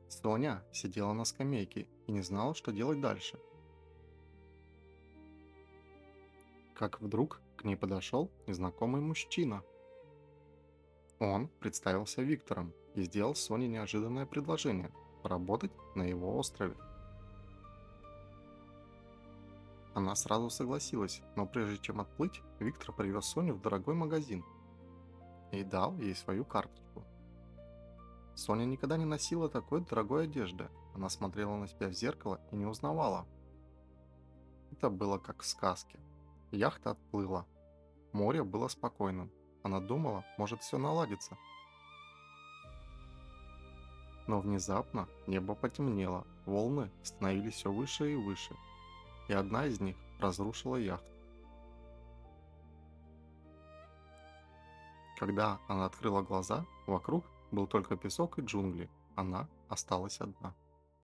Соня сидела на скамейке и не знала, что делать дальше. Как вдруг к ней подошел незнакомый мужчина. Он представился Виктором и сделал Соне неожиданное предложение поработать на его острове. Она сразу согласилась, но прежде чем отплыть, Виктор привез Соню в дорогой магазин и дал ей свою карточку. Соня никогда не носила такой дорогой одежды. Она смотрела на себя в зеркало и не узнавала. Это было как в сказке. Яхта отплыла. Море было спокойным. Она думала, может все наладится. Но внезапно небо потемнело, волны становились все выше и выше, и одна из них разрушила яхту. Когда она открыла глаза, вокруг был только песок и джунгли. Она осталась одна.